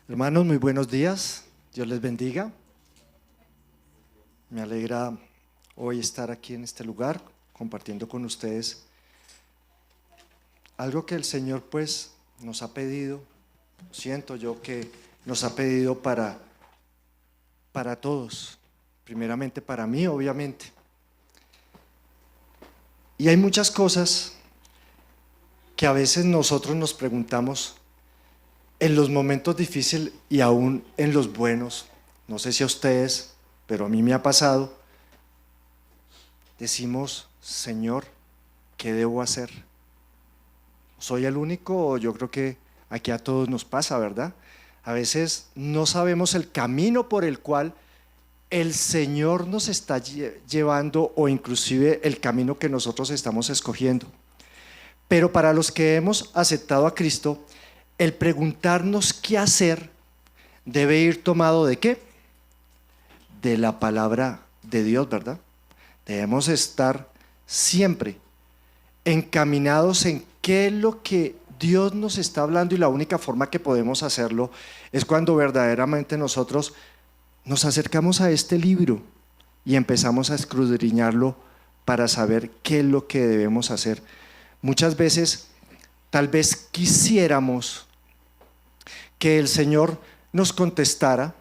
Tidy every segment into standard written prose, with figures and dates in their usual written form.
Hermanos, muy buenos días. Dios les bendiga. Me alegra hoy estar aquí en este lugar compartiendo con ustedes algo que el Señor pues nos ha pedido. Siento yo que nos ha pedido para todos, primeramente para mí, obviamente. Y hay muchas cosas que a veces nosotros nos preguntamos en los momentos difíciles y aún en los buenos. No sé si a ustedes, pero a mí me ha pasado. Decimos: Señor, ¿qué debo hacer? ¿Soy el único? O yo creo que aquí a todos nos pasa, ¿verdad? A veces no sabemos el camino por el cual el Señor nos está llevando, o inclusive el camino que nosotros estamos escogiendo. Pero para los que hemos aceptado a Cristo, el preguntarnos qué hacer debe ir tomado ¿de qué? De la palabra de Dios, ¿verdad? Debemos estar siempre encaminados en qué es lo que Dios nos está hablando, y la única forma que podemos hacerlo es cuando verdaderamente nosotros nos acercamos a este libro y empezamos a escudriñarlo para saber qué es lo que debemos hacer. Muchas veces tal vez quisiéramos que el Señor nos contestara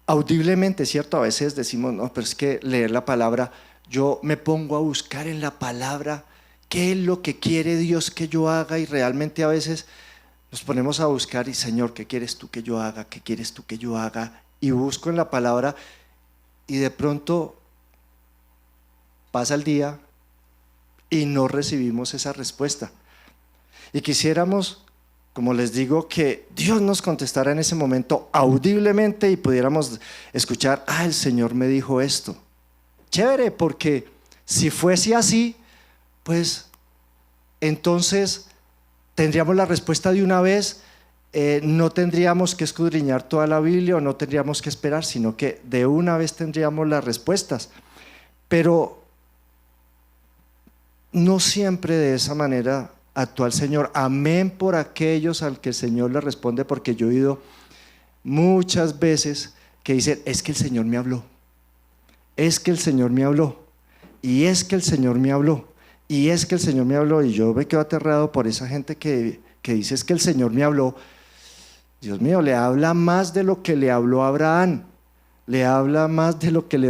audiblemente, ¿cierto? A veces decimos: no, pero es que leer la palabra, yo me pongo a buscar en la palabra qué es lo que quiere Dios que yo haga, y realmente a veces nos ponemos a buscar y: Señor, ¿qué quieres tú que yo haga? ¿Qué quieres tú que yo haga? Y busco en la palabra, y de pronto pasa el día y no recibimos esa respuesta. Y quisiéramos, como les digo, que Dios nos contestara en ese momento audiblemente y pudiéramos escuchar: el Señor me dijo esto. Chévere, porque si fuese así, pues entonces tendríamos la respuesta de una vez. No tendríamos que escudriñar toda la Biblia, o no tendríamos que esperar, sino que de una vez tendríamos las respuestas. Pero no siempre de esa manera actúa el Señor. Amén por aquellos al que el Señor le responde, porque yo he oído muchas veces que dicen: es que el Señor me habló, es que el Señor me habló, y es que el Señor me habló, y es que el Señor me habló. Y yo me quedo aterrado por esa gente que dice: es que el Señor me habló. Dios mío, le habla más de lo que le habló a Abraham, le habla más de lo que le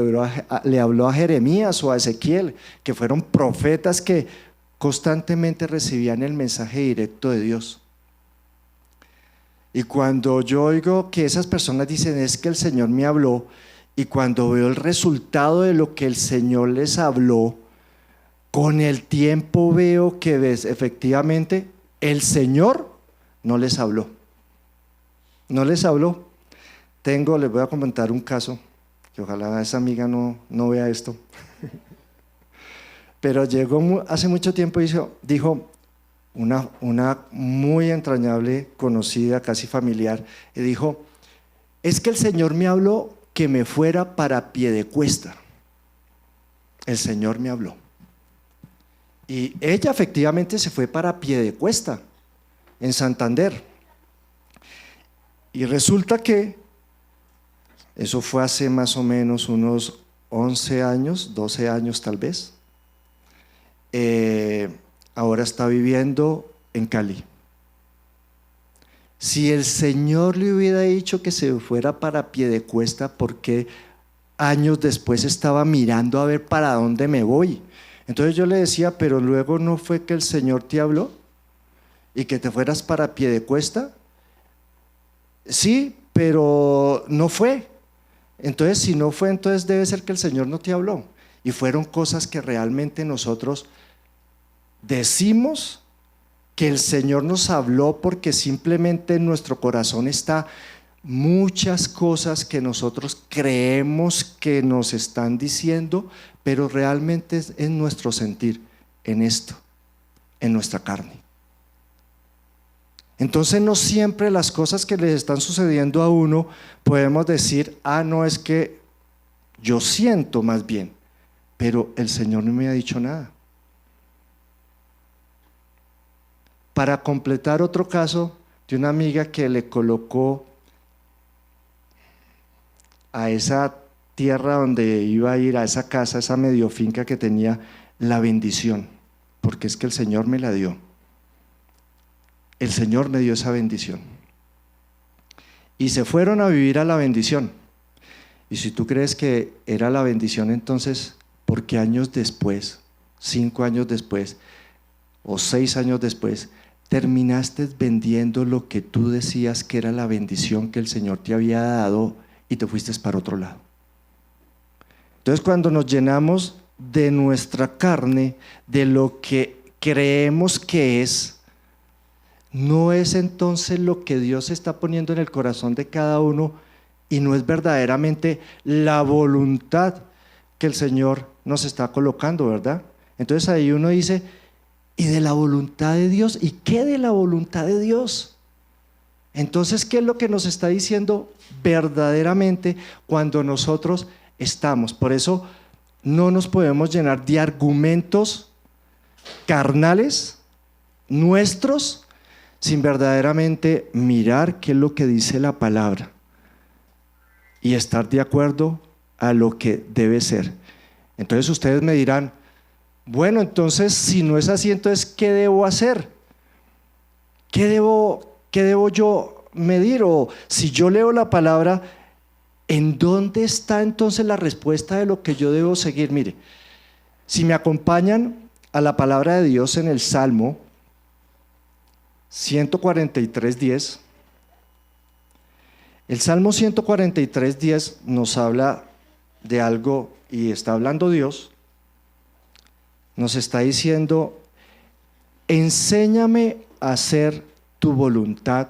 habló a Jeremías o a Ezequiel, que fueron profetas que constantemente recibían el mensaje directo de Dios. Y cuando yo oigo que esas personas dicen: es que el Señor me habló, y cuando veo el resultado de lo que el Señor les habló, con el tiempo veo que efectivamente el Señor no les habló. No les habló. Les voy a comentar un caso, que ojalá esa amiga no vea esto. Pero llegó hace mucho tiempo y dijo una muy entrañable, conocida, casi familiar, y dijo: es que el Señor me habló que me fuera para Piedecuesta. El Señor me habló. Y ella efectivamente se fue para Piedecuesta, en Santander. Y resulta que eso fue hace más o menos unos 11 años, 12 años tal vez. Ahora está viviendo en Cali. Si el Señor le hubiera dicho que se fuera para Piedecuesta, ¿por qué años después estaba mirando a ver para dónde me voy? Entonces yo le decía: pero luego ¿no fue que el Señor te habló y que te fueras para Piedecuesta? Sí, pero no fue. Entonces, si no fue, entonces debe ser que el Señor no te habló. Y fueron cosas que realmente nosotros decimos que el Señor nos habló, porque simplemente en nuestro corazón está muchas cosas que nosotros creemos que nos están diciendo, pero realmente es en nuestro sentir, en esto, en nuestra carne. Entonces no siempre las cosas que le están sucediendo a uno podemos decir: no, es que yo siento más bien, pero el Señor no me ha dicho nada. Para completar otro caso, de una amiga que le colocó a esa tierra donde iba a ir, a esa casa, esa medio finca que tenía, la bendición, porque es que el Señor me la dio. El Señor me dio esa bendición. Y se fueron a vivir a la bendición. Y si tú crees que era la bendición, entonces, ¿por qué años después, 5 años después o 6 años después, terminaste vendiendo lo que tú decías que era la bendición que el Señor te había dado y te fuiste para otro lado? Entonces, cuando nos llenamos de nuestra carne, de lo que creemos que es, no es entonces lo que Dios está poniendo en el corazón de cada uno, y no es verdaderamente la voluntad que el Señor nos está colocando, ¿verdad? Entonces ahí uno dice, ¿y de la voluntad de Dios? ¿Y qué de la voluntad de Dios? Entonces, ¿qué es lo que nos está diciendo verdaderamente cuando nosotros estamos? Por eso no nos podemos llenar de argumentos carnales nuestros sin verdaderamente mirar qué es lo que dice la palabra y estar de acuerdo a lo que debe ser. Entonces ustedes me dirán, bueno, entonces si no es así, entonces ¿qué debo hacer? ¿Qué debo yo medir? O si yo leo la palabra, ¿en dónde está entonces la respuesta de lo que yo debo seguir? Mire, si me acompañan a la palabra de Dios en el Salmo 143:10, el Salmo 143:10 nos habla de algo, y está hablando Dios, nos está diciendo, enséñame a hacer tu voluntad,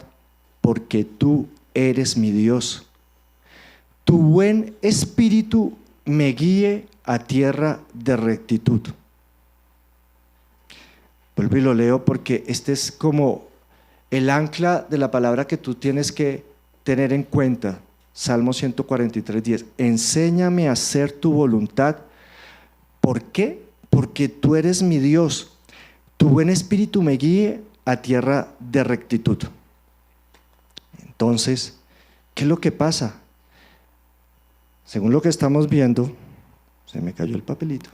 porque tú eres mi Dios. Tu buen espíritu me guíe a tierra de rectitud. Vuelvo y lo leo porque este es como el ancla de la palabra que tú tienes que tener en cuenta. Salmo 143:10. Enséñame a hacer tu voluntad. ¿Por qué? Porque tú eres mi Dios. Tu buen espíritu me guíe a tierra de rectitud. Entonces, ¿qué es lo que pasa? Según lo que estamos viendo, se me cayó el papelito.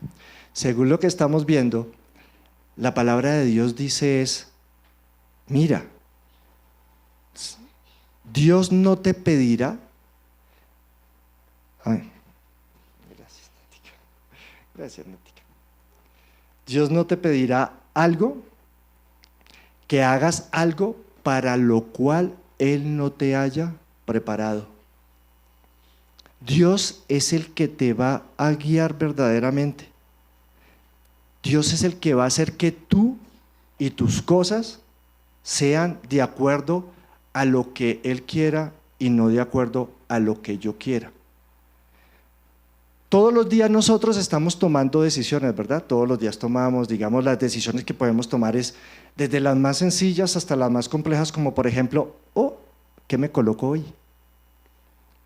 Según lo que estamos viendo, la palabra de Dios dice mira, Dios no te pedirá. Ay, gracias, Natica. Gracias, Natica. Dios no te pedirá algo, que hagas algo para lo cual Él no te haya preparado. Dios es el que te va a guiar verdaderamente. Dios es el que va a hacer que tú y tus cosas sean de acuerdo a lo que Él quiera y no de acuerdo a lo que yo quiera. Todos los días nosotros estamos tomando decisiones, ¿verdad? Todos los días tomamos, digamos, las decisiones que podemos tomar es desde las más sencillas hasta las más complejas, como por ejemplo, ¿qué me coloco hoy?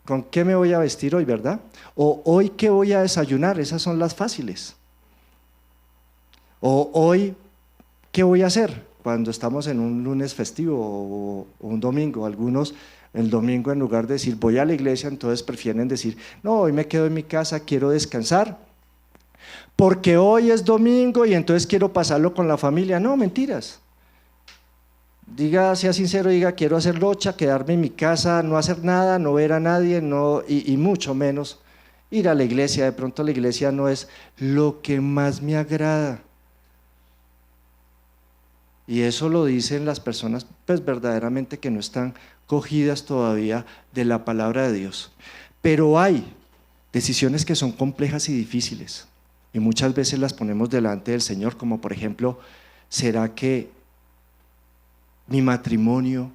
¿Con qué me voy a vestir hoy, verdad? O hoy, ¿qué voy a desayunar? Esas son las fáciles. O hoy, ¿qué voy a hacer? Cuando estamos en un lunes festivo o un domingo, algunos el domingo en lugar de decir voy a la iglesia, entonces prefieren decir no, hoy me quedo en mi casa, quiero descansar, porque hoy es domingo y entonces quiero pasarlo con la familia. No, mentiras. Diga, sea sincero, diga quiero hacer locha, quedarme en mi casa, no hacer nada, no ver a nadie, y mucho menos ir a la iglesia. De pronto la iglesia no es lo que más me agrada. Y eso lo dicen las personas pues verdaderamente que no están cogidas todavía de la palabra de Dios. Pero hay decisiones que son complejas y difíciles y muchas veces las ponemos delante del Señor, como por ejemplo, ¿será que mi matrimonio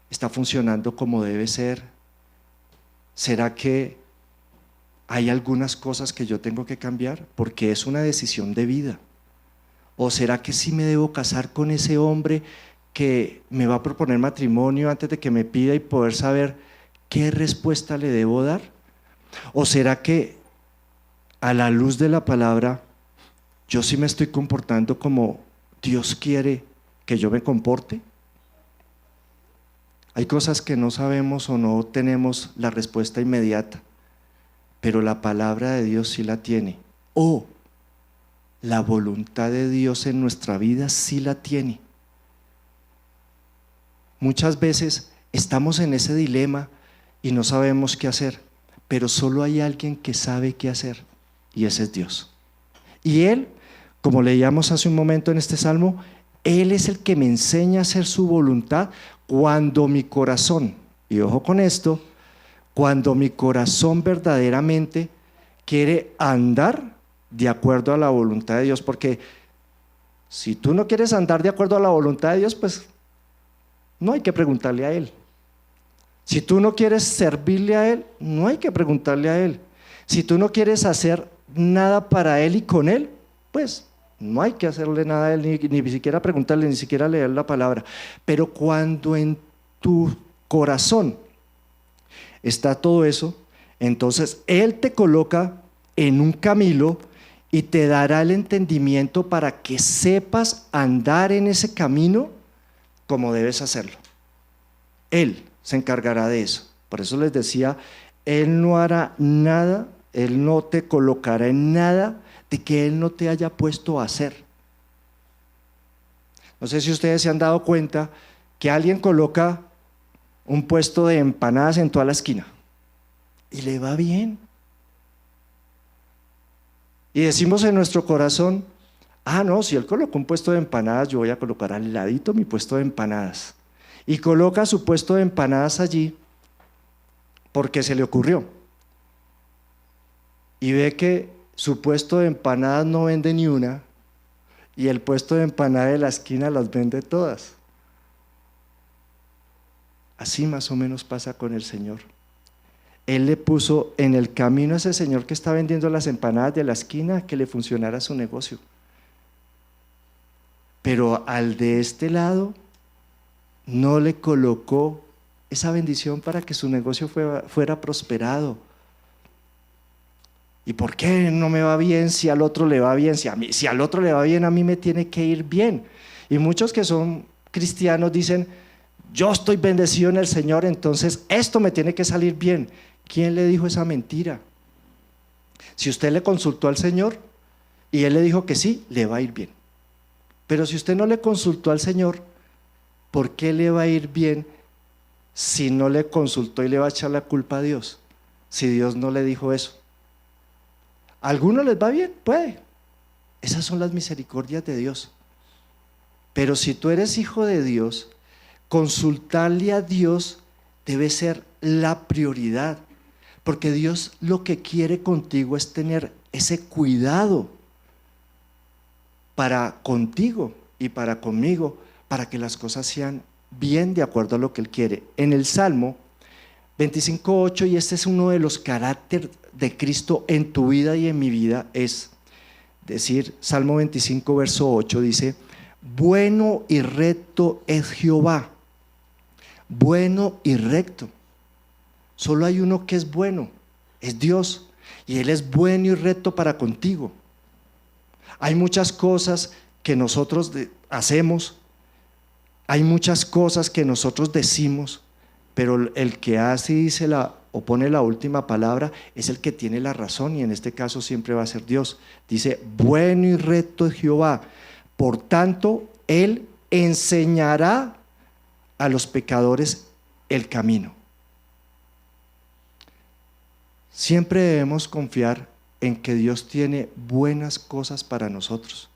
está funcionando como debe ser? ¿Será que hay algunas cosas que yo tengo que cambiar? Porque es una decisión de vida. ¿O será que sí me debo casar con ese hombre que me va a proponer matrimonio antes de que me pida y poder saber qué respuesta le debo dar? ¿O será que a la luz de la palabra yo sí me estoy comportando como Dios quiere que yo me comporte? Hay cosas que no sabemos o no tenemos la respuesta inmediata, pero la palabra de Dios sí la tiene. O la voluntad de Dios en nuestra vida sí la tiene. Muchas veces estamos en ese dilema y no sabemos qué hacer, pero solo hay alguien que sabe qué hacer, y ese es Dios. Y Él, como leíamos hace un momento en este salmo, Él es el que me enseña a hacer su voluntad cuando mi corazón, y ojo con esto, cuando mi corazón verdaderamente quiere andar de acuerdo a la voluntad de Dios, porque si tú no quieres andar de acuerdo a la voluntad de Dios, pues no hay que preguntarle a Él. Si tú no quieres servirle a Él, no hay que preguntarle a Él. Si tú no quieres hacer nada para Él y con Él, pues no hay que hacerle nada a Él, ni siquiera preguntarle, ni siquiera leer la palabra. Pero cuando en tu corazón está todo eso, entonces Él te coloca en un camino y te dará el entendimiento para que sepas andar en ese camino como debes hacerlo. Él se encargará de eso. Por eso les decía, Él no hará nada, Él no te colocará en nada de que Él no te haya puesto a hacer. No sé si ustedes se han dado cuenta que alguien coloca un puesto de empanadas en toda la esquina y le va bien. Y decimos en nuestro corazón, no, si él colocó un puesto de empanadas, yo voy a colocar al ladito mi puesto de empanadas. Y coloca su puesto de empanadas allí porque se le ocurrió. Y ve que su puesto de empanadas no vende ni una y el puesto de empanadas de la esquina las vende todas. Así más o menos pasa con el Señor. Él le puso en el camino a ese señor que está vendiendo las empanadas de la esquina que le funcionara su negocio. Pero al de este lado no le colocó esa bendición para que su negocio fuera prosperado. ¿Y por qué no me va bien si al otro le va bien? Si al otro le va bien, a mí me tiene que ir bien. Y muchos que son cristianos dicen, yo estoy bendecido en el Señor, entonces esto me tiene que salir bien. ¿Quién le dijo esa mentira? Si usted le consultó al Señor y Él le dijo que sí, le va a ir bien. Pero si usted no le consultó al Señor, ¿por qué le va a ir bien si no le consultó y le va a echar la culpa a Dios? Si Dios no le dijo eso. ¿A algunos les va bien? Puede. Esas son las misericordias de Dios. Pero si tú eres hijo de Dios, consultarle a Dios debe ser la prioridad. Porque Dios lo que quiere contigo es tener ese cuidado para contigo y para conmigo, para que las cosas sean bien de acuerdo a lo que Él quiere. En el Salmo 25:8, y este es uno de los caracteres de Cristo en tu vida y en mi vida, es decir, Salmo 25, verso 8, dice, bueno y recto es Jehová, bueno y recto. Solo hay uno que es bueno, es Dios, y Él es bueno y recto para contigo. Hay muchas cosas que nosotros hacemos, hay muchas cosas que nosotros decimos, pero el que hace y dice o pone la última palabra es el que tiene la razón, y en este caso siempre va a ser Dios. Dice, bueno y recto es Jehová, por tanto, Él enseñará a los pecadores el camino. Siempre debemos confiar en que Dios tiene buenas cosas para nosotros.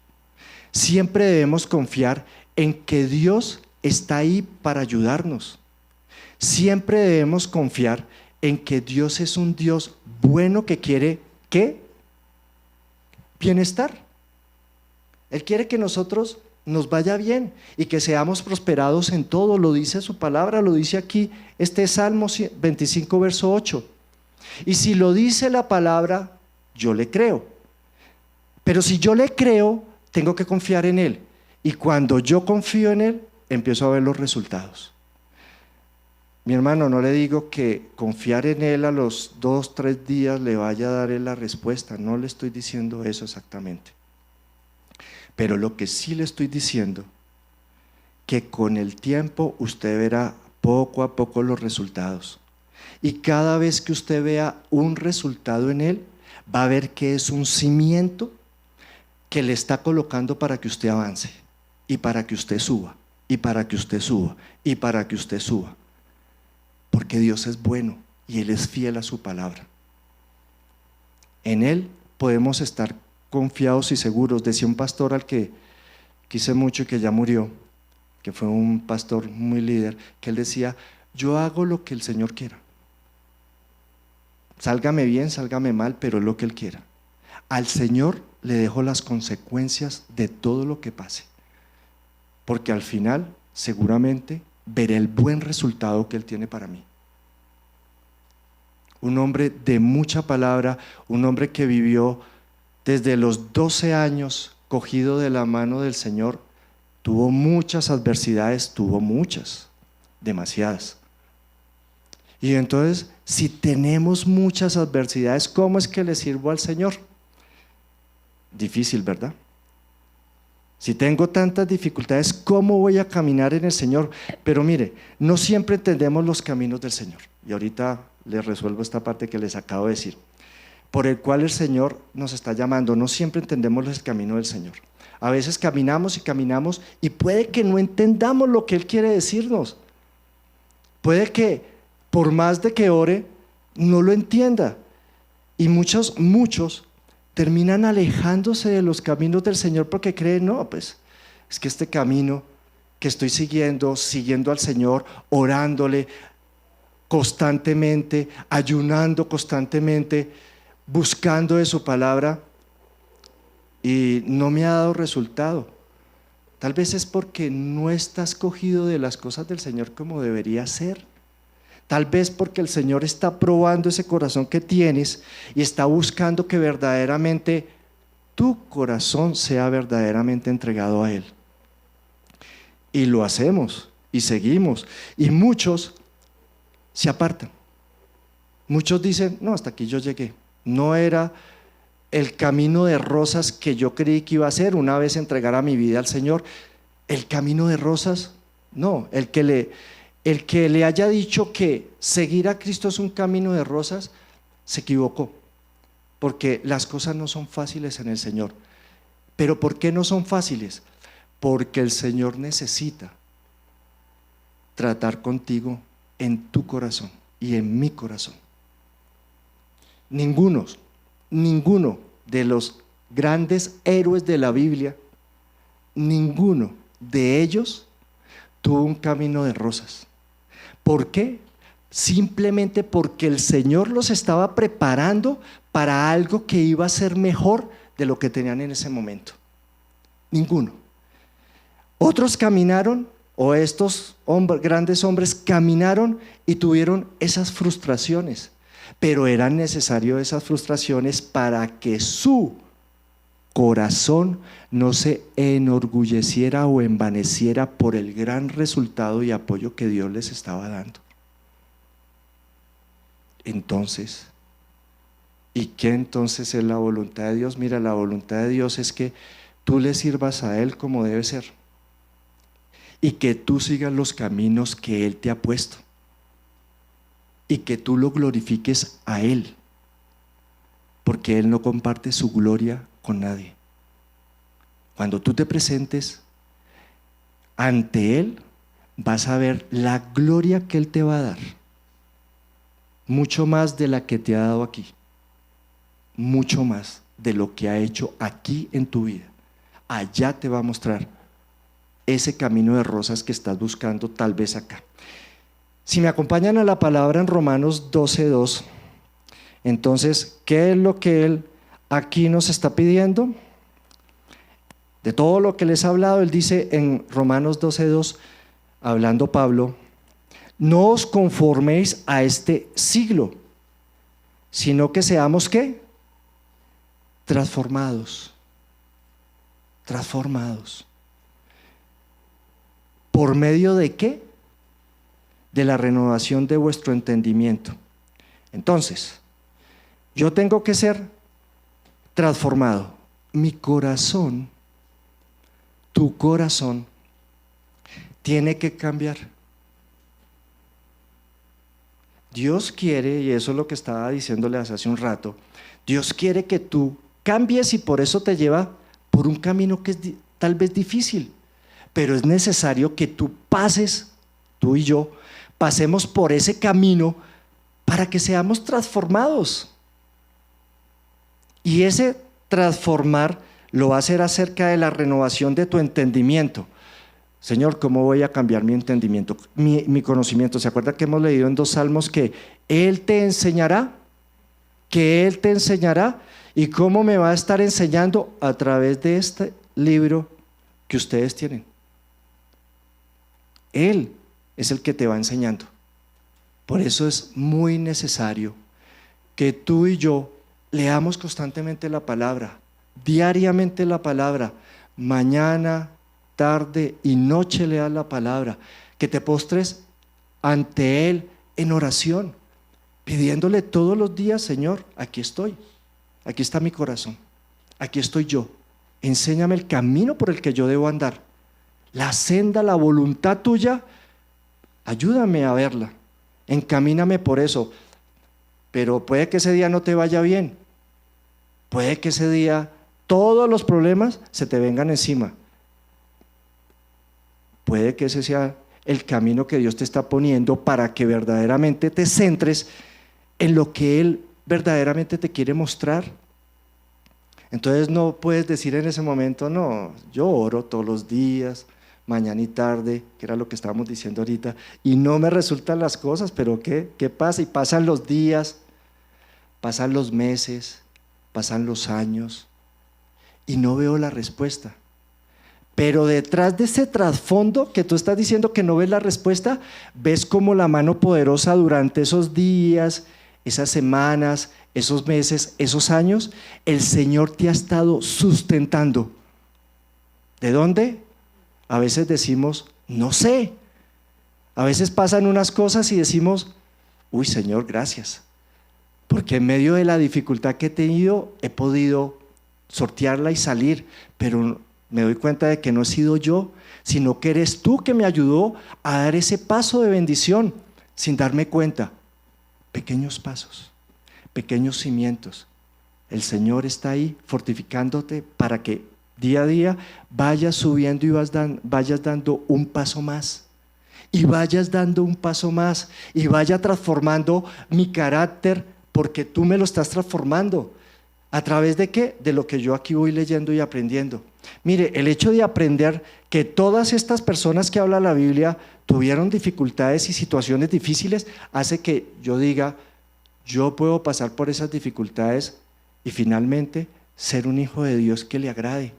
Siempre debemos confiar en que Dios está ahí para ayudarnos. Siempre debemos confiar en que Dios es un Dios bueno que quiere, ¿qué? Bienestar. Él quiere que nosotros nos vaya bien y que seamos prosperados en todo. Lo dice su palabra, lo dice aquí este Salmo 25, verso 8. Y si lo dice la palabra, yo le creo. Pero si yo le creo, tengo que confiar en Él. Y cuando yo confío en Él, empiezo a ver los resultados. Mi hermano, no le digo que confiar en Él a los 2, 3 días le vaya a dar Él la respuesta. No le estoy diciendo eso exactamente. Pero lo que sí le estoy diciendo, que con el tiempo usted verá poco a poco los resultados. Y cada vez que usted vea un resultado en él, va a ver que es un cimiento que le está colocando para que usted avance, y para que usted suba, y para que usted suba, y para que usted suba. Porque Dios es bueno y Él es fiel a su palabra. En Él podemos estar confiados y seguros. Decía un pastor al que quise mucho y que ya murió, que fue un pastor muy líder, que él decía: yo hago lo que el Señor quiera. Sálgame bien, sálgame mal, pero es lo que Él quiera. Al Señor le dejo las consecuencias de todo lo que pase, porque al final seguramente veré el buen resultado que Él tiene para mí. Un hombre de mucha palabra, un hombre que vivió desde los 12 años cogido de la mano del Señor, tuvo muchas adversidades, tuvo muchas, demasiadas. Y entonces, si tenemos muchas adversidades, ¿cómo es que le sirvo al Señor? Difícil, ¿verdad? Si tengo tantas dificultades, ¿cómo voy a caminar en el Señor? Pero mire, no siempre entendemos los caminos del Señor. Y ahorita les resuelvo esta parte que les acabo de decir, por el cual el Señor nos está llamando. No siempre entendemos el camino del Señor. A veces caminamos y puede que no entendamos lo que Él quiere decirnos. Puede que por más de que ore, no lo entienda. Y muchos terminan alejándose de los caminos del Señor porque creen: no, pues es que este camino que estoy siguiendo al Señor, orándole constantemente, ayunando constantemente, buscando de su palabra, y no me ha dado resultado. Tal vez es porque no estás cogido de las cosas del Señor como debería ser. Tal vez porque el Señor está probando ese corazón que tienes y está buscando que verdaderamente tu corazón sea verdaderamente entregado a Él. Y lo hacemos y seguimos. Y muchos se apartan. Muchos dicen: no, hasta aquí yo llegué. No era el camino de rosas que yo creí que iba a ser una vez entregara mi vida al Señor. El camino de rosas, no. El que le haya dicho que seguir a Cristo es un camino de rosas, se equivocó, porque las cosas no son fáciles en el Señor. ¿Pero por qué no son fáciles? Porque el Señor necesita tratar contigo en tu corazón y en mi corazón. Ninguno de los grandes héroes de la Biblia, ninguno de ellos tuvo un camino de rosas. ¿Por qué? Simplemente porque el Señor los estaba preparando para algo que iba a ser mejor de lo que tenían en ese momento. Ninguno. Otros caminaron, o estos grandes hombres caminaron y tuvieron esas frustraciones, pero eran necesarias esas frustraciones para que su corazón no se enorgulleciera o envaneciera por el gran resultado y apoyo que Dios les estaba dando. Entonces, ¿y qué entonces es la voluntad de Dios? Mira, la voluntad de Dios es que tú le sirvas a Él como debe ser y que tú sigas los caminos que Él te ha puesto y que tú lo glorifiques a Él, porque Él no comparte su gloria con nadie. Cuando tú te presentes ante Él, vas a ver la gloria que Él te va a dar, mucho más de la que te ha dado aquí, mucho más de lo que ha hecho aquí en tu vida. Allá te va a mostrar ese camino de rosas que estás buscando tal vez acá. Si me acompañan a la palabra en Romanos 12:2, entonces, ¿qué es lo que Él aquí nos está pidiendo? De todo lo que les he hablado, Él dice en Romanos 12:2, hablando Pablo: no os conforméis a este siglo, sino que seamos ¿qué? Transformados. ¿Por medio de qué? De la renovación de vuestro entendimiento. Entonces, yo tengo que ser transformado. Mi corazón, tu corazón, tiene que cambiar. Dios quiere, y eso es lo que estaba diciéndoles hace un rato, Dios quiere que tú cambies y por eso te lleva por un camino que es tal vez difícil, pero es necesario que tú pases, tú y yo, pasemos por ese camino para que seamos transformados. Y ese transformar lo va a hacer acerca de la renovación de tu entendimiento. Señor, ¿cómo voy a cambiar mi entendimiento, mi conocimiento? ¿Se acuerda que hemos leído en 2 salmos que Él te enseñará? Que Él te enseñará. ¿Y cómo me va a estar enseñando? A través de este libro que ustedes tienen. Él es el que te va enseñando. Por eso es muy necesario que tú y yo leamos constantemente la palabra, diariamente la palabra, mañana, tarde y noche leas la palabra, que te postres ante Él en oración, pidiéndole todos los días: Señor, aquí estoy, aquí está mi corazón, aquí estoy yo, enséñame el camino por el que yo debo andar, la senda, la voluntad tuya, ayúdame a verla, encamíname por eso. Pero puede que ese día no te vaya bien, puede que ese día todos los problemas se te vengan encima. Puede que ese sea el camino que Dios te está poniendo para que verdaderamente te centres en lo que Él verdaderamente te quiere mostrar. Entonces no puedes decir en ese momento: no, yo oro todos los días, mañana y tarde, que era lo que estábamos diciendo ahorita, y no me resultan las cosas. Pero ¿qué pasa? Y pasan los días, pasan los meses, pasan los años, y no veo la respuesta. Pero detrás de ese trasfondo que tú estás diciendo que no ves la respuesta, ves como la mano poderosa durante esos días, esas semanas, esos meses, esos años, el Señor te ha estado sustentando. ¿De dónde? A veces decimos: no sé. A veces pasan unas cosas y decimos: uy, Señor, gracias, porque en medio de la dificultad que he tenido he podido sortearla y salir, pero me doy cuenta de que no he sido yo, sino que eres tú que me ayudó a dar ese paso de bendición sin darme cuenta. Pequeños pasos, pequeños cimientos. El Señor está ahí fortificándote para que día a día vayas subiendo y vayas dando un paso más. Y vayas dando un paso más y vaya transformando mi carácter, porque tú me lo estás transformando. ¿A través de qué? De lo que yo aquí voy leyendo y aprendiendo. Mire, el hecho de aprender que todas estas personas que habla la Biblia tuvieron dificultades y situaciones difíciles, hace que yo diga: yo puedo pasar por esas dificultades y finalmente ser un hijo de Dios que le agrade.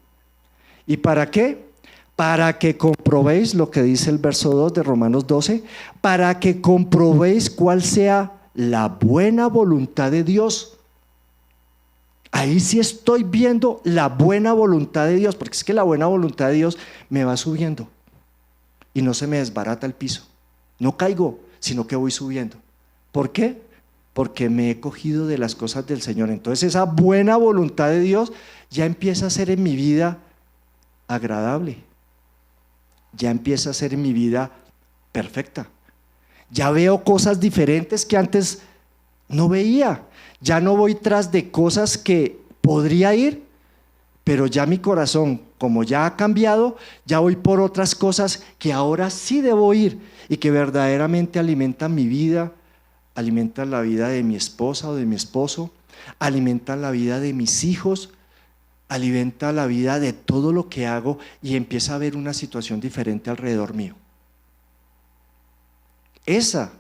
¿Y para qué? Para que comprobéis lo que dice el verso 2 de Romanos 12, para que comprobéis cuál sea la buena voluntad de Dios. Ahí sí estoy viendo la buena voluntad de Dios, porque es que la buena voluntad de Dios me va subiendo y no se me desbarata el piso. No caigo, sino que voy subiendo. ¿Por qué? Porque me he cogido de las cosas del Señor. Entonces esa buena voluntad de Dios ya empieza a ser en mi vida agradable, ya empieza a ser en mi vida perfecta. Ya veo cosas diferentes que antes no veía. Ya no voy tras de cosas que podría ir, pero ya mi corazón, como ya ha cambiado, ya voy por otras cosas que ahora sí debo ir y que verdaderamente alimentan mi vida, alimentan la vida de mi esposa o de mi esposo, alimentan la vida de mis hijos, alimenta la vida de todo lo que hago, y empieza a haber una situación diferente alrededor mío. Esa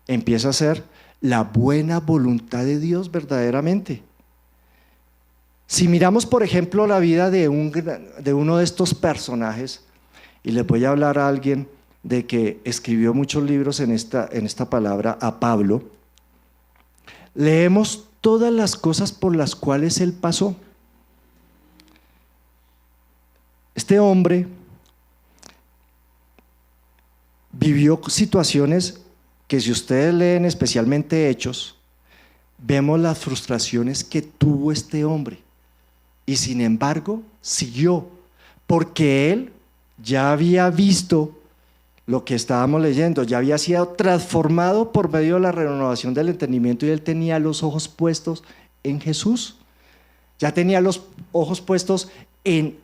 empieza a ser la buena voluntad de Dios verdaderamente. Si miramos, por ejemplo, la vida de uno de estos personajes, y les voy a hablar a alguien de que escribió muchos libros en esta palabra, a Pablo, leemos todas las cosas por las cuales él pasó. Este hombre vivió situaciones que, si ustedes leen especialmente Hechos, vemos las frustraciones que tuvo este hombre, y sin embargo siguió, porque él ya había visto lo que estábamos leyendo, ya había sido transformado por medio de la renovación del entendimiento y él tenía los ojos puestos en Jesús. Ya tenía los ojos puestos en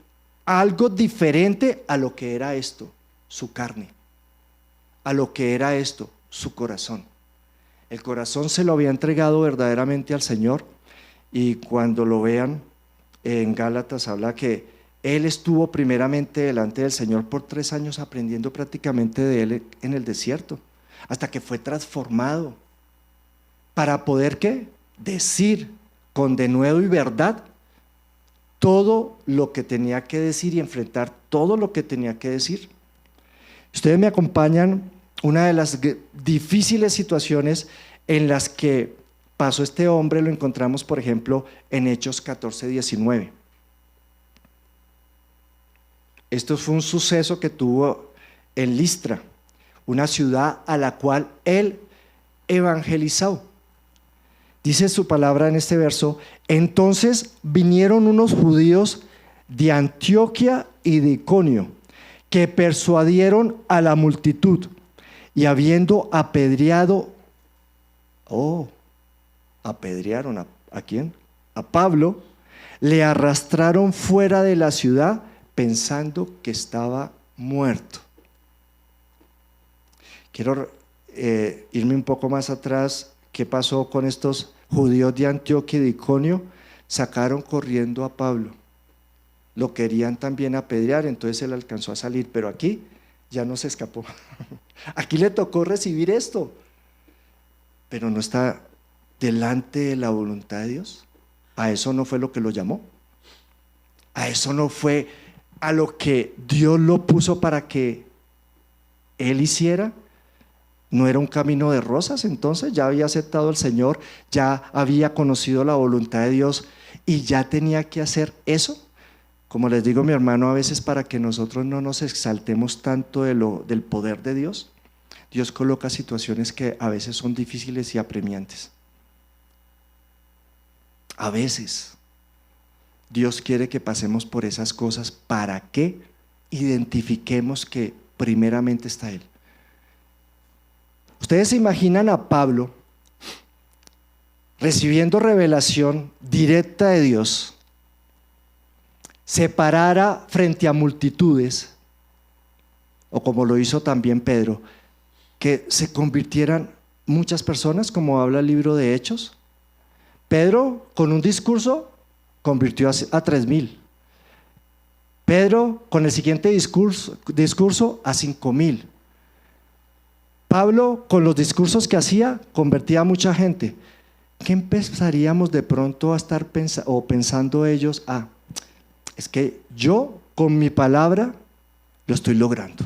algo diferente a lo que era esto, su carne, a lo que era esto, su corazón. El corazón se lo había entregado verdaderamente al Señor y cuando lo vean en Gálatas habla que él estuvo primeramente delante del Señor por 3 años aprendiendo prácticamente de él en el desierto, hasta que fue transformado para poder ¿qué? Decir con denuedo y verdad todo lo que tenía que decir y enfrentar todo lo que tenía que decir. Ustedes me acompañan, una de las difíciles situaciones en las que pasó este hombre lo encontramos, por ejemplo, en Hechos 14:19. Esto fue un suceso que tuvo en Listra, una ciudad a la cual él evangelizó. Dice su palabra en este verso: entonces vinieron unos judíos de Antioquía y de Iconio, que persuadieron a la multitud, y habiendo apedreado, apedrearon ¿a quién? A Pablo, le arrastraron fuera de la ciudad pensando que estaba muerto. Quiero irme un poco más atrás. ¿Qué pasó con estos judíos de Antioquía y de Iconio? Sacaron corriendo a Pablo, lo querían también apedrear, entonces él alcanzó a salir, pero aquí ya no se escapó. Aquí le tocó recibir esto, pero no está delante de la voluntad de Dios. A eso no fue lo que lo llamó, a eso no fue a lo que Dios lo puso para que él hiciera. No era un camino de rosas, entonces ya había aceptado al Señor, ya había conocido la voluntad de Dios y ya tenía que hacer eso. Como les digo, mi hermano, a veces para que nosotros no nos exaltemos tanto del poder de Dios, Dios coloca situaciones que a veces son difíciles y apremiantes. A veces Dios quiere que pasemos por esas cosas para que identifiquemos que primeramente está Él. Ustedes se imaginan a Pablo recibiendo revelación directa de Dios, se parara frente a multitudes, o como lo hizo también Pedro, que se convirtieran muchas personas, como habla el libro de Hechos. Pedro con un discurso convirtió a 3,000. Pedro con el siguiente discurso a 5,000. Pablo con los discursos que hacía convertía a mucha gente. ¿Qué empezaríamos de pronto a estar pensando ellos? Es que yo con mi palabra lo estoy logrando.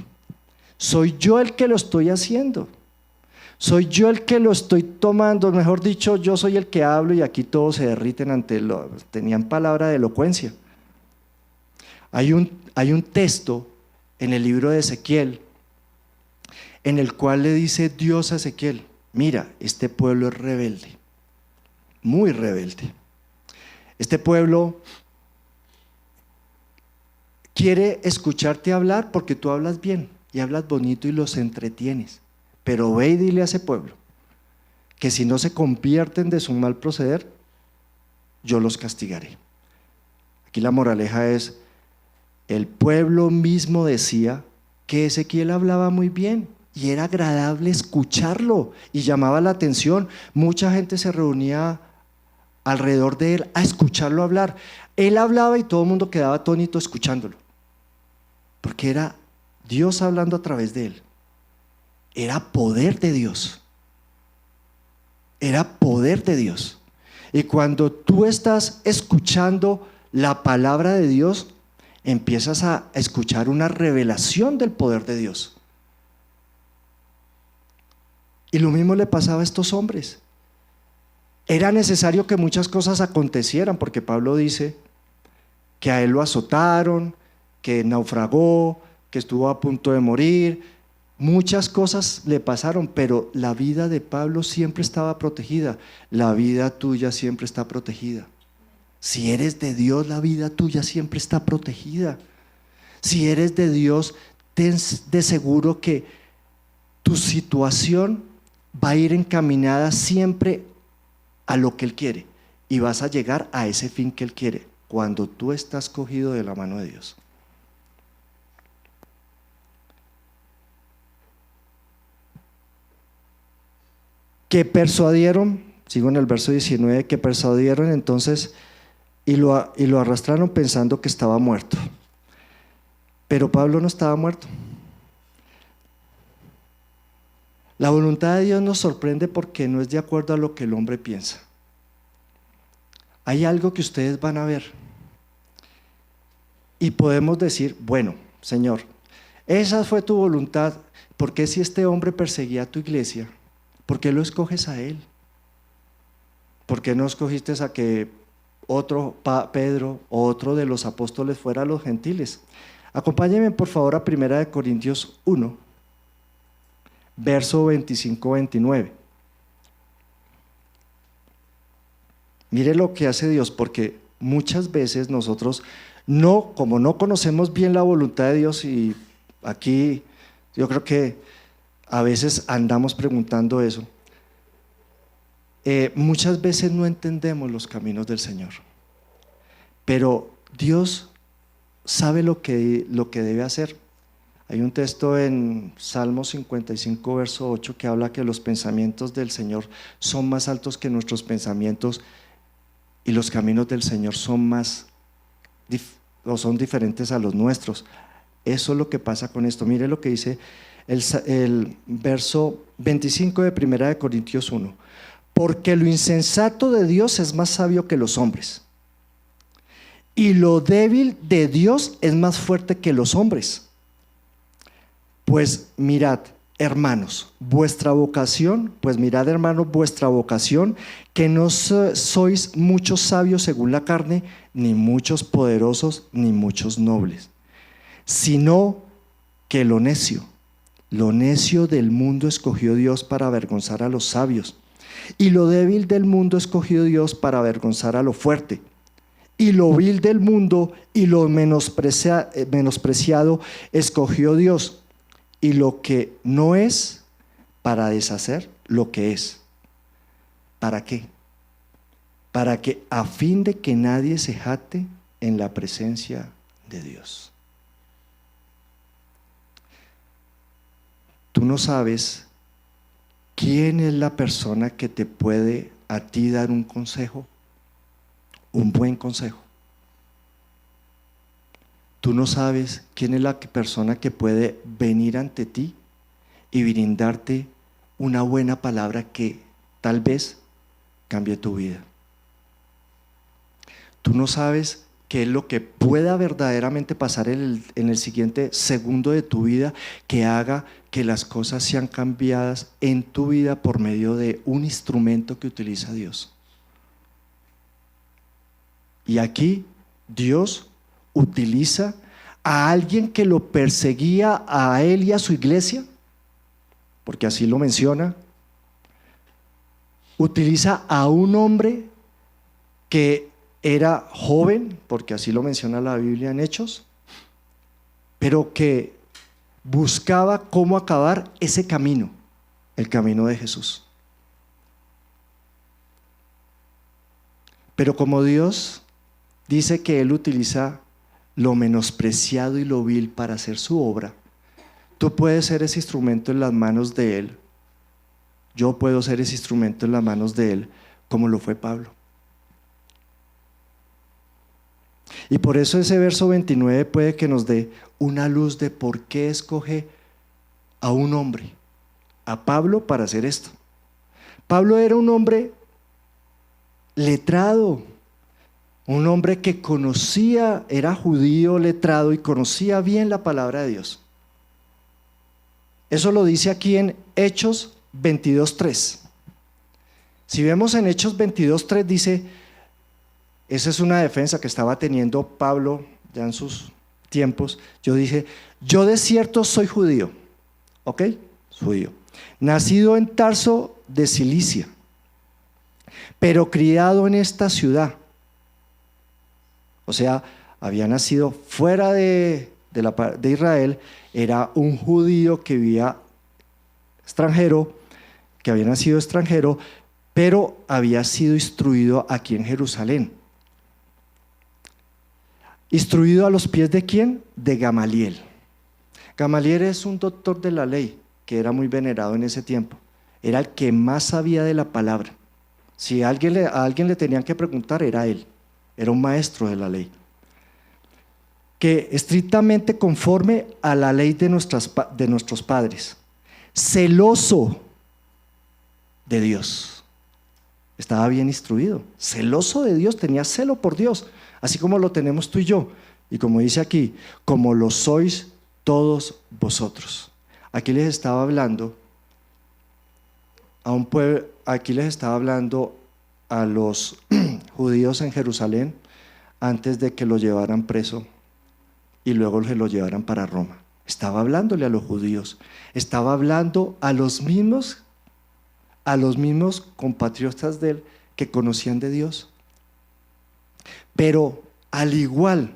Soy yo el que lo estoy haciendo. Soy yo el que lo estoy tomando. Mejor dicho, yo soy el que hablo y aquí todos se derriten tenían palabra de elocuencia. Hay un texto en el libro de Ezequiel en el cual le dice Dios a Ezequiel: mira, este pueblo es rebelde, muy rebelde. Este pueblo quiere escucharte hablar porque tú hablas bien y hablas bonito y los entretienes, pero ve y dile a ese pueblo que si no se convierten de su mal proceder, yo los castigaré. Aquí la moraleja es: el pueblo mismo decía que Ezequiel hablaba muy bien y era agradable escucharlo y llamaba la atención. Mucha gente se reunía alrededor de él a escucharlo hablar. Él hablaba y todo el mundo quedaba atónito escuchándolo, porque era Dios hablando a través de él. Era poder de Dios. Era poder de Dios. Y cuando tú estás escuchando la palabra de Dios, empiezas a escuchar una revelación del poder de Dios. Y lo mismo le pasaba a estos hombres. Era necesario que muchas cosas acontecieran, porque Pablo dice que a él lo azotaron, que naufragó, que estuvo a punto de morir. Muchas cosas le pasaron, pero la vida de Pablo siempre estaba protegida. La vida tuya siempre está protegida. Si eres de Dios, la vida tuya siempre está protegida. Si eres de Dios, ten de seguro que tu situación va a ir encaminada siempre a lo que Él quiere y vas a llegar a ese fin que Él quiere cuando tú estás cogido de la mano de Dios. Que persuadieron, sigo en el verso 19, que persuadieron entonces y lo arrastraron pensando que estaba muerto. Pero Pablo no estaba muerto. La voluntad de Dios nos sorprende porque no es de acuerdo a lo que el hombre piensa. Hay algo que ustedes van a ver y podemos decir, bueno, Señor, esa fue tu voluntad. ¿Por qué si este hombre perseguía a tu iglesia? ¿Por qué lo escoges a él? ¿Por qué no escogiste a que otro Pedro o otro de los apóstoles fuera a los gentiles? Acompáñenme por favor a 1 Corintios 1, verso 25-29. Mire lo que hace Dios, porque muchas veces nosotros como no conocemos bien la voluntad de Dios, y aquí yo creo que a veces andamos preguntando eso, muchas veces no entendemos los caminos del Señor, pero Dios sabe lo que debe hacer. Hay un texto en Salmo 55, verso 8, que habla que los pensamientos del Señor son más altos que nuestros pensamientos y los caminos del Señor son son diferentes a los nuestros. Eso es lo que pasa con esto. Mire lo que dice el verso 25 de 1 Corintios 1. Porque lo insensato de Dios es más sabio que los hombres, y lo débil de Dios es más fuerte que los hombres. Pues mirad, hermanos, vuestra vocación, que no sois muchos sabios según la carne, ni muchos poderosos, ni muchos nobles, sino que lo necio del mundo escogió Dios para avergonzar a los sabios, y lo débil del mundo escogió Dios para avergonzar a lo fuerte, y lo vil del mundo y lo menospreciado escogió Dios, y lo que no es, para deshacer lo que es. ¿Para qué? Para que a fin de que nadie se jacte en la presencia de Dios. Tú no sabes quién es la persona que te puede a ti dar un consejo, un buen consejo. Tú no sabes quién es la persona que puede venir ante ti y brindarte una buena palabra que tal vez cambie tu vida. Tú no sabes qué es lo que pueda verdaderamente pasar en el siguiente segundo de tu vida que haga que las cosas sean cambiadas en tu vida por medio de un instrumento que utiliza Dios. Y aquí Dios utiliza a alguien que lo perseguía a él y a su iglesia, porque así lo menciona. Utiliza a un hombre que era joven, porque así lo menciona la Biblia en Hechos, pero que buscaba cómo acabar ese camino, el camino de Jesús. Pero como Dios dice que Él utiliza lo menospreciado y lo vil para hacer su obra, tú puedes ser ese instrumento en las manos de Él. Yo puedo ser ese instrumento en las manos de Él, como lo fue Pablo. Y por eso ese verso 29 puede que nos dé una luz de por qué escoge a un hombre, a Pablo, para hacer esto. Pablo era un hombre letrado, un hombre que conocía, era judío letrado y conocía bien la palabra de Dios. Eso lo dice aquí en Hechos 22:3. Si vemos en Hechos 22:3 dice, esa es una defensa que estaba teniendo Pablo ya en sus tiempos. Yo dije, yo de cierto soy judío, ¿ok? Judío, nacido en Tarso de Cilicia, pero criado en esta ciudad. O sea, había nacido fuera de Israel, era un judío que vivía extranjero, que había nacido extranjero, pero había sido instruido aquí en Jerusalén. ¿Instruido a los pies de quién? De Gamaliel. Gamaliel es un doctor de la ley que era muy venerado en ese tiempo. Era el que más sabía de la palabra. Si a alguien le tenían que preguntar, era él. Era un maestro de la ley. Que estrictamente conforme a la ley de nuestros padres. Celoso de Dios. Estaba bien instruido. Celoso de Dios, tenía celo por Dios. Así como lo tenemos tú y yo. Y como dice aquí, como lo sois todos vosotros. Aquí les estaba hablando a un pueblo, aquí les estaba hablando a los judíos en Jerusalén antes de que lo llevaran preso y luego se lo llevaran para Roma. Estaba hablándole a los judíos, estaba hablando a los mismos compatriotas de él que conocían de Dios. Pero al igual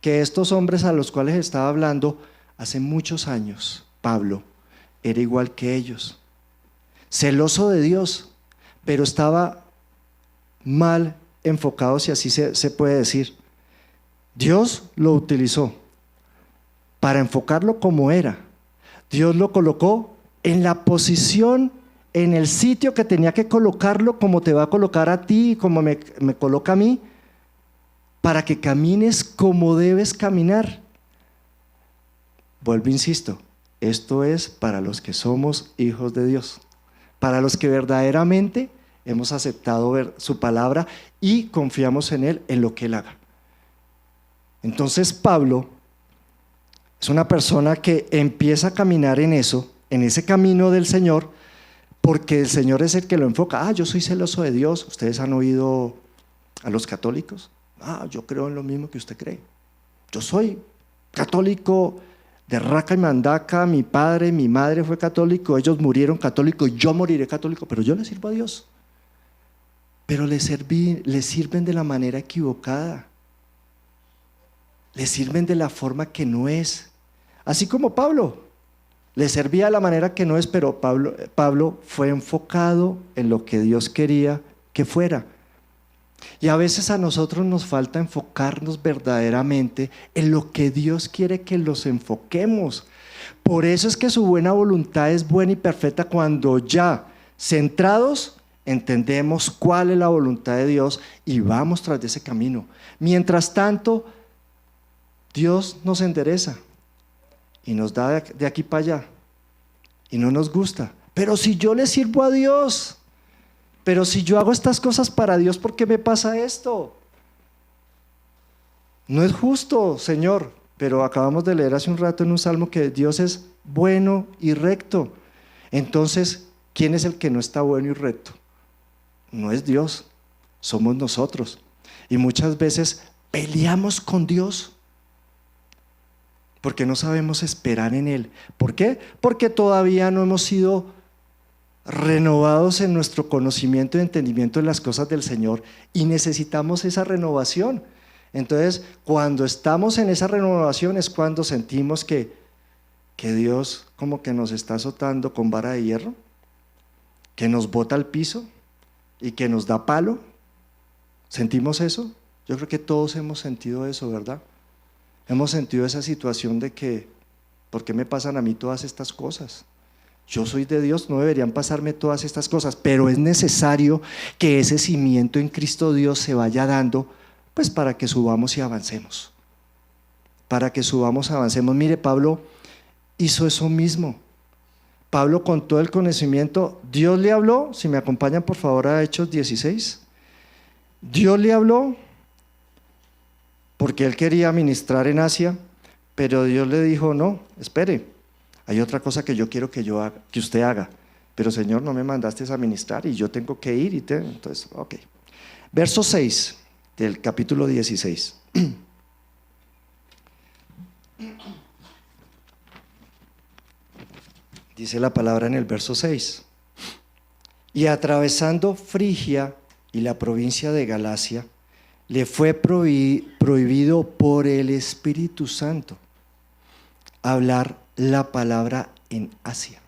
que estos hombres a los cuales estaba hablando hace muchos años, Pablo era igual que ellos, celoso de Dios, pero estaba mal enfocado, si así se puede decir. Dios lo utilizó para enfocarlo como era. Dios lo colocó en la posición, en el sitio que tenía que colocarlo, como te va a colocar a ti y como me coloca a mí, para que camines como debes caminar. Vuelvo, insisto, esto es para los que somos hijos de Dios, para los que verdaderamente hemos aceptado ver su palabra y confiamos en Él, en lo que Él haga. Entonces Pablo es una persona que empieza a caminar en eso, en ese camino del Señor, porque el Señor es el que lo enfoca. Yo soy celoso de Dios. ¿Ustedes han oído a los católicos? Yo creo en lo mismo que usted cree. Yo soy católico de raca y mandaca, mi padre, mi madre fue católico, ellos murieron católicos, yo moriré católico, pero yo le sirvo a Dios. Pero le sirven de la manera equivocada. Le sirven de la forma que no es. Así como Pablo, le servía de la manera que no es, pero Pablo fue enfocado en lo que Dios quería que fuera. Y a veces a nosotros nos falta enfocarnos verdaderamente en lo que Dios quiere que los enfoquemos. Por eso es que su buena voluntad es buena y perfecta cuando ya centrados entendemos cuál es la voluntad de Dios y vamos tras de ese camino. Mientras tanto, Dios nos endereza y nos da de aquí para allá y no nos gusta. Pero si yo le sirvo a Dios, pero si yo hago estas cosas para Dios, ¿por qué me pasa esto? No es justo, Señor, pero acabamos de leer hace un rato en un salmo que Dios es bueno y recto. Entonces, ¿quién es el que no está bueno y recto? No es Dios, somos nosotros. Y muchas veces peleamos con Dios porque no sabemos esperar en Él. ¿Por qué? Porque todavía no hemos sido renovados en nuestro conocimiento y entendimiento de las cosas del Señor y necesitamos esa renovación. Entonces, cuando estamos en esa renovación es cuando sentimos que Dios como que nos está azotando con vara de hierro, que nos bota al piso y que nos da palo. ¿Sentimos eso? Yo creo que todos hemos sentido eso, ¿verdad? Hemos sentido esa situación de que, ¿por qué me pasan a mí todas estas cosas? Yo soy de Dios, no deberían pasarme todas estas cosas, pero es necesario que ese cimiento en Cristo Dios se vaya dando, pues para que subamos y avancemos. Para que subamos y avancemos. Mire, Pablo hizo eso mismo. Pablo, con todo el conocimiento, Dios le habló, si me acompañan por favor a Hechos 16. Dios le habló porque él quería ministrar en Asia, pero Dios le dijo, no, espere. Hay otra cosa que yo quiero que usted haga, pero Señor, no me mandaste a ministrar y yo tengo que ir. Entonces, ok. Verso 6 del capítulo 16. Dice la palabra en el verso 6. Y atravesando Frigia y la provincia de Galacia, le fue prohibido por el Espíritu Santo hablar la palabra en Asia.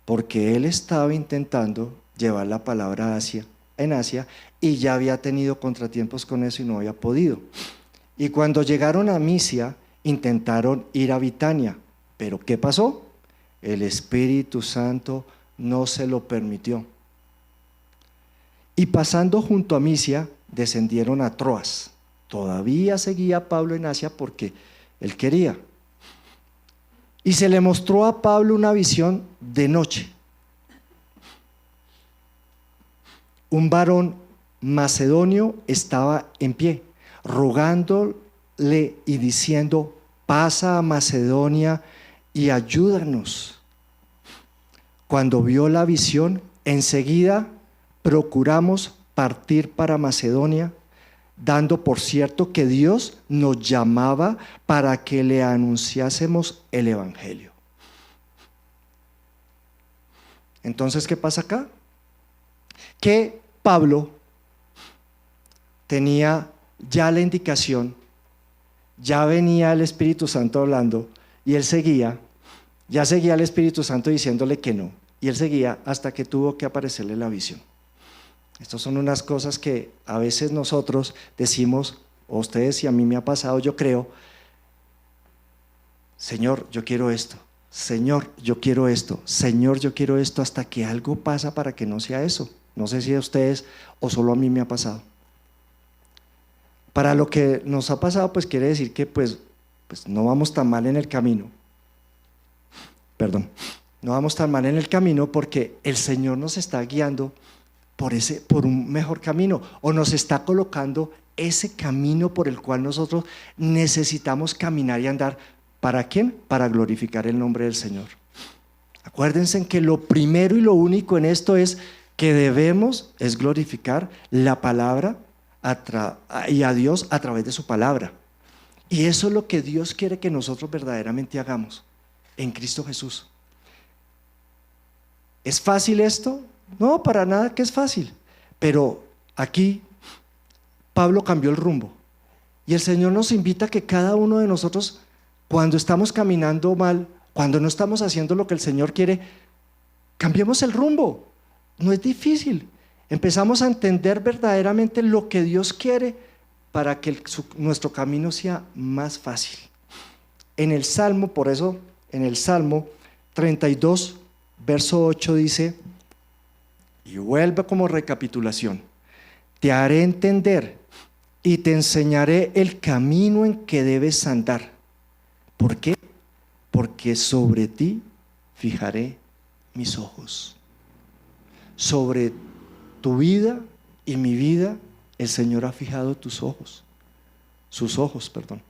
porque él estaba intentando llevar la palabra en Asia y ya había tenido contratiempos con eso y no había podido. Y cuando llegaron a Misia, intentaron ir a Bitania, pero ¿qué pasó? El Espíritu Santo no se lo permitió. Y pasando junto a Misia, descendieron a Troas. Todavía seguía Pablo en Asia porque él quería. Y se le mostró a Pablo una visión de noche. Un varón macedonio estaba en pie, rogándole y diciendo: pasa a Macedonia y ayúdanos. Cuando vio la visión, enseguida procuramos partir para Macedonia, dando por cierto que Dios nos llamaba para que le anunciásemos el Evangelio. Entonces, ¿qué pasa acá? Que Pablo tenía ya la indicación, ya venía el Espíritu Santo hablando y él seguía, ya seguía el Espíritu Santo diciéndole que no, y él seguía hasta que tuvo que aparecerle la visión. Estas son unas cosas que a veces nosotros decimos, o ustedes, y a mí me ha pasado, yo creo: Señor, yo quiero esto, Señor, yo quiero esto, Señor, yo quiero esto, hasta que algo pasa para que no sea eso. No sé si a ustedes o solo a mí me ha pasado. Para lo que nos ha pasado, pues quiere decir que pues no vamos tan mal en el camino. No vamos tan mal en el camino porque el Señor nos está guiando por un mejor camino, o nos está colocando ese camino por el cual nosotros necesitamos caminar y andar. ¿Para quién? Para glorificar el nombre del Señor. Acuérdense que lo primero y lo único en esto es que debemos es glorificar la palabra y a Dios a través de su palabra. Y eso es lo que Dios quiere que nosotros verdaderamente hagamos en Cristo Jesús. ¿Es fácil esto? No, para nada que es fácil. Pero aquí Pablo cambió el rumbo. Y el Señor nos invita a que cada uno de nosotros, cuando estamos caminando mal, cuando no estamos haciendo lo que el Señor quiere, cambiemos el rumbo. No es difícil. Empezamos a entender verdaderamente lo que Dios quiere para que nuestro camino sea más fácil. En el Salmo, por eso, en el Salmo 32, verso 8 dice, y vuelve como recapitulación: te haré entender y te enseñaré el camino en que debes andar. ¿Por qué? Porque sobre ti fijaré mis ojos. Sobre tu vida y mi vida, el Señor ha fijado tus ojos, sus ojos, perdón.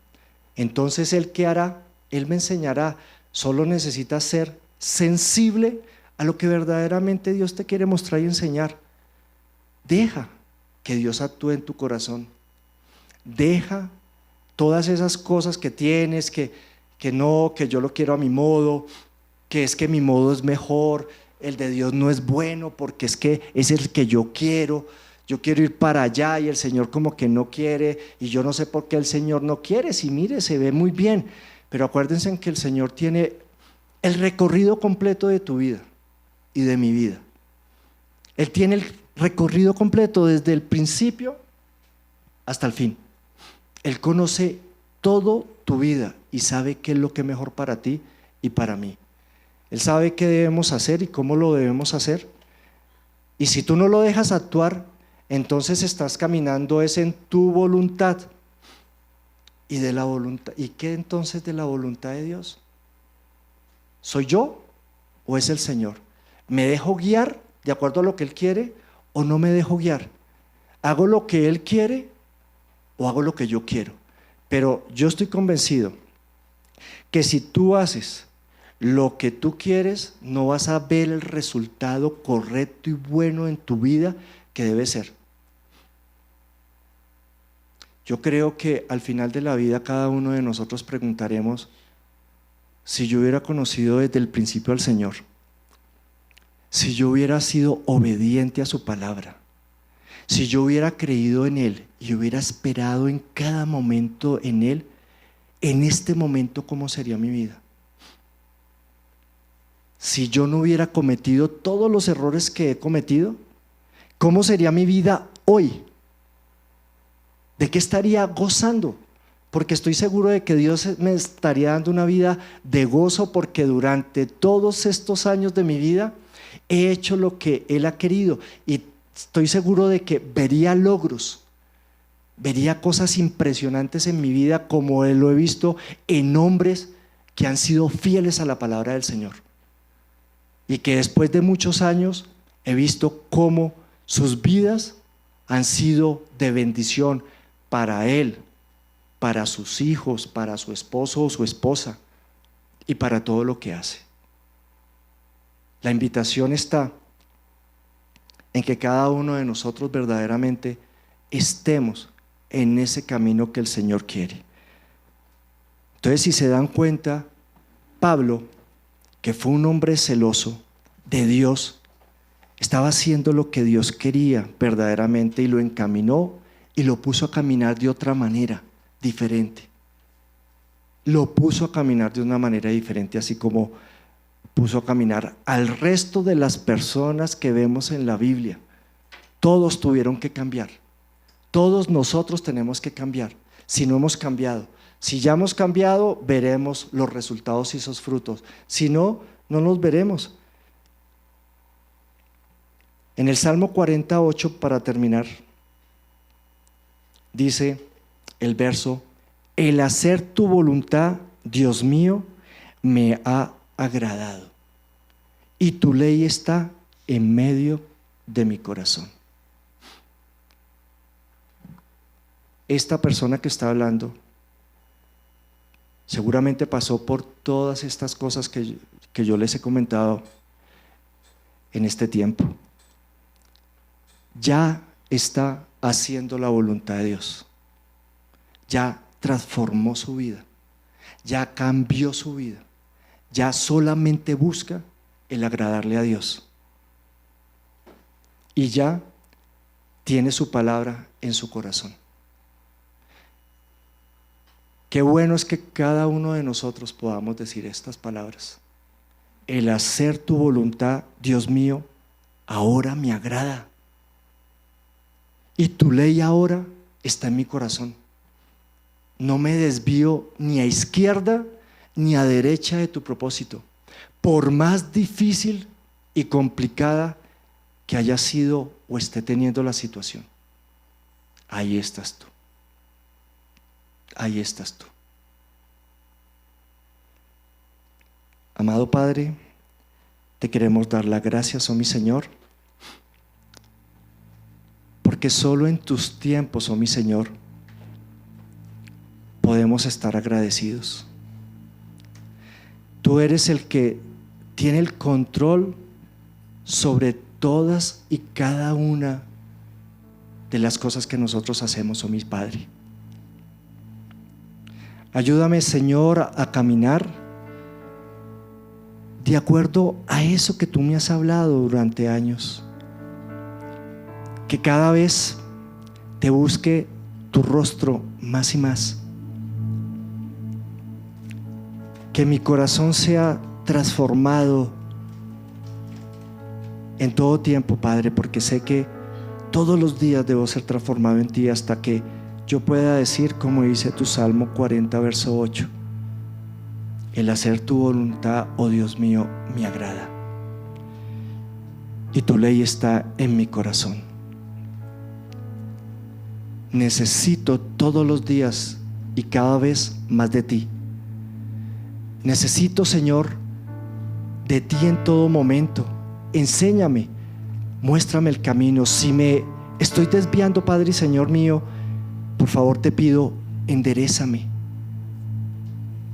Entonces, ¿Él qué hará? Él me enseñará. Solo necesitas ser sensible a lo que verdaderamente Dios te quiere mostrar y enseñar. Deja que Dios actúe en tu corazón. Deja todas esas cosas que tienes, que no, que yo lo quiero a mi modo, que es que mi modo es mejor, el de Dios no es bueno porque es que es el que yo quiero ir para allá y el Señor como que no quiere, y yo no sé por qué el Señor no quiere. Si mire, se ve muy bien, pero acuérdense que el Señor tiene el recorrido completo de tu vida y de mi vida. Él tiene el recorrido completo desde el principio hasta el fin. Él conoce todo tu vida y sabe qué es lo que es mejor para ti y para mí. Él sabe qué debemos hacer y cómo lo debemos hacer. Y si tú no lo dejas actuar, entonces estás caminando es en tu voluntad y de la voluntad. ¿Y qué entonces de la voluntad de Dios? ¿Soy yo o es el Señor? ¿Me dejo guiar de acuerdo a lo que Él quiere o no me dejo guiar? ¿Hago lo que Él quiere o hago lo que yo quiero? Pero yo estoy convencido que si tú haces lo que tú quieres, no vas a ver el resultado correcto y bueno en tu vida que debe ser. Yo creo que al final de la vida cada uno de nosotros preguntaremos: si yo hubiera conocido desde el principio al Señor, si yo hubiera sido obediente a su palabra, si yo hubiera creído en Él y hubiera esperado en cada momento en Él, en este momento, ¿cómo sería mi vida? si yo no hubiera cometido todos los errores que he cometido? ¿Cómo sería mi vida hoy? ¿De qué estaría gozando? Porque estoy seguro de que Dios me estaría dando una vida de gozo, porque durante todos estos años de mi vida he hecho lo que Él ha querido, y estoy seguro de que vería logros, vería cosas impresionantes en mi vida, como lo he visto en hombres que han sido fieles a la palabra del Señor, y que después de muchos años he visto cómo sus vidas han sido de bendición para Él, para sus hijos, para su esposo o su esposa, y para todo lo que hace. La invitación está en que cada uno de nosotros verdaderamente estemos en ese camino que el Señor quiere. Entonces, si se dan cuenta, Pablo, que fue un hombre celoso de Dios, estaba haciendo lo que Dios quería verdaderamente, y lo encaminó y lo puso a caminar de otra manera, diferente. Lo puso a caminar de una manera diferente, así como puso a caminar al resto de las personas que vemos en la Biblia. Todos tuvieron que cambiar. Todos nosotros tenemos que cambiar. Si no hemos cambiado, si ya hemos cambiado, veremos los resultados y esos frutos. Si no, no los veremos. En el Salmo 48, para terminar, dice el verso: el hacer tu voluntad, Dios mío, me ha agradado, y tu ley está en medio de mi corazón. Esta persona que está hablando seguramente pasó por todas estas cosas que yo les he comentado en este tiempo. Ya está haciendo la voluntad de Dios. Ya transformó su vida. Ya cambió su vida. Ya solamente busca el agradarle a Dios. Y ya tiene su palabra en su corazón. Qué bueno es que cada uno de nosotros podamos decir estas palabras: el hacer tu voluntad, Dios mío, ahora me agrada, y tu ley ahora está en mi corazón. No me desvío ni a izquierda ni a derecha de tu propósito, por más difícil y complicada que haya sido o esté teniendo la situación. Ahí estás tú. Ahí estás tú. Amado Padre, te queremos dar las gracias, oh mi Señor, porque solo en tus tiempos, oh mi Señor, podemos estar agradecidos. Tú eres el que tiene el control sobre todas y cada una de las cosas que nosotros hacemos, oh mi Padre. Ayúdame, Señor, a caminar de acuerdo a eso que tú me has hablado durante años. Que cada vez te busque tu rostro más y más. Que mi corazón sea transformado en todo tiempo, Padre, porque sé que todos los días debo ser transformado en ti, hasta que yo pueda decir, como dice tu Salmo 40, verso 8: el hacer tu voluntad, oh Dios mío, me agrada, y tu ley está en mi corazón. Necesito todos los días y cada vez más de ti. Necesito, Señor, de ti en todo momento. Enséñame, muéstrame el camino. Si me estoy desviando, Padre y Señor mío, por favor te pido, enderézame.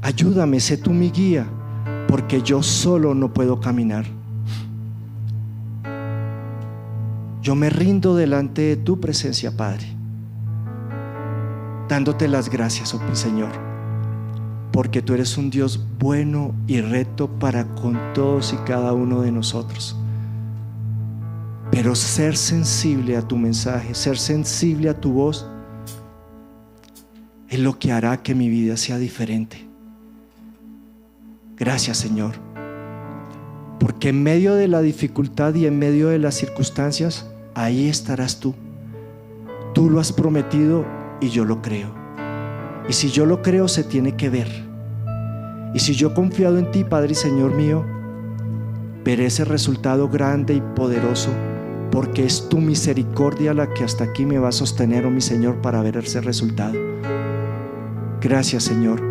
Ayúdame, sé tú mi guía, porque yo solo no puedo caminar. Yo me rindo delante de tu presencia, Padre, dándote las gracias, oh mi Señor, porque tú eres un Dios bueno y recto para con todos y cada uno de nosotros. Pero ser sensible a tu mensaje, ser sensible a tu voz, es lo que hará que mi vida sea diferente. Gracias, Señor, porque en medio de la dificultad y en medio de las circunstancias, ahí estarás tú. Tú lo has prometido y yo lo creo. Y si yo lo creo, se tiene que ver. Y si yo he confiado en ti, Padre y Señor mío, veré ese resultado grande y poderoso, porque es tu misericordia la que hasta aquí me va a sostener, oh mi Señor, para ver ese resultado. Gracias, Señor,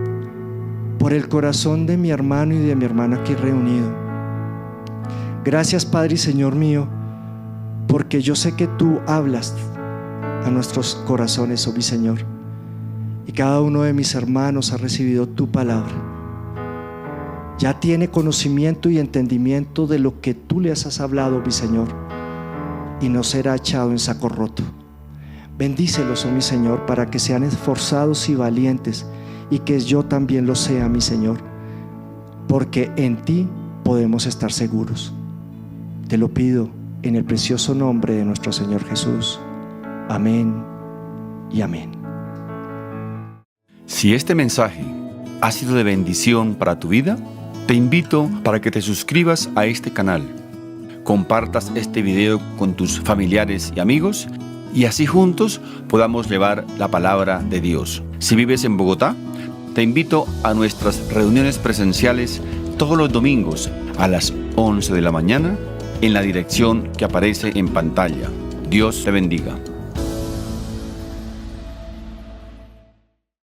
por el corazón de mi hermano y de mi hermana aquí reunido. Gracias, Padre y Señor mío, porque yo sé que tú hablas a nuestros corazones, oh mi Señor, y cada uno de mis hermanos ha recibido tu palabra. Ya tiene conocimiento y entendimiento de lo que tú les has hablado, mi Señor, y no será echado en saco roto. Bendícelos, oh mi Señor, para que sean esforzados y valientes, y que yo también lo sea, mi Señor, porque en ti podemos estar seguros. Te lo pido en el precioso nombre de nuestro Señor Jesús. Amén y amén. Si este mensaje ha sido de bendición para tu vida, te invito para que te suscribas a este canal, compartas este video con tus familiares y amigos, y así juntos podamos llevar la palabra de Dios. Si vives en Bogotá, te invito a nuestras reuniones presenciales todos los domingos a las 11 de la mañana en la dirección que aparece en pantalla. Dios te bendiga.